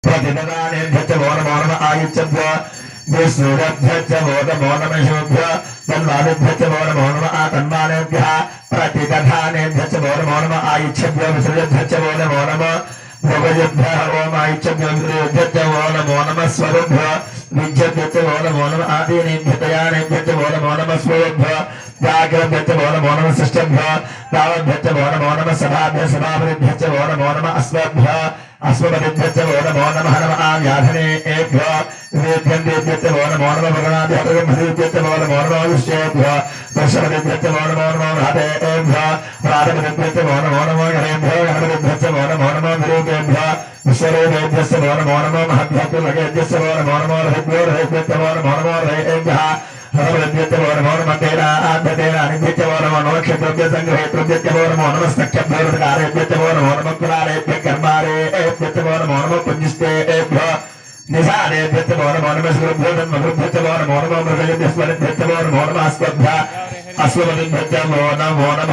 प्रतिदानेभ्यश्च वो नमो नमः आयुष्यभ्य विष्णुभ्यश्च वो नमो नमः शुभ्य तन्मानेभ्यश्च वो नमो नमः तन्मानेभ्यः प्रतिदानेभ्यश्च वो नमो नमः आयुष्यभ्य विष्णुभ्यश्च वो नमो नमः भोगभ्यः ओम आयुष्यभ्य विष्णुभ्यश्च वो नमो नमः स्वरुभ्य विद्यभ्यश्च वो नमो नमः आदीनेभ्यश्च वो नमो नमः स्वरुभ्य व्याघ्रभ्यश्च वो नमो नमः शिष्टभ्य तावद्भ्यश्च वो नमो नमः सभाभ्यः सभाभृभ्यश्च वो नमो नमः अश्वभ्यः अश्वपतिभ्यश्च वो नमो नमः नमः व्याधनेभ्यः वेद्यन्तेभ्यश्च वो नमो नमः भगवाभ्यः वो नमो नमः विष्णुभ्यः दर्शपतिभ्यश्च वो नमो नमः भातेभ्यः प्रातपतिभ्यश्च वो नमो नमः गणेभ्यः गणपतिभ्यश्च वो नमो नमः गुरुभ्यः विश्वरूपेभ्यश्च वो नमो नमः महद्भ्यश्च लघेभ्यश्च वो नमो नमः रहिभ्यो रहिभ्यश्च वो नमो नमः रहेभ्यः हरभ्यश्च वो नमो नमः तेन आद्यतेन अनिभ्यश्च वो नमो नमः क्षेत्रभ्यः सङ्ग्रहेतृभ्यश्च वो नमो नमः स्तक्षभ्यो ऋकारेभ्यश्च वो नमो नमः कुलारेभ्यः कर्मारेभ्यश्च वो नमो नमः पुञ्जिष्टेभ्यः निशानेभ्यश्च वो नमो नमः सुरभ्यो तन्मधुभ्यश्च वो नमो नमः मृगेभ्यः स्वरेभ्यश्च वो नमो नमः अश्वभ्यः अश्वपतिभ्यश्च वो नमो नमः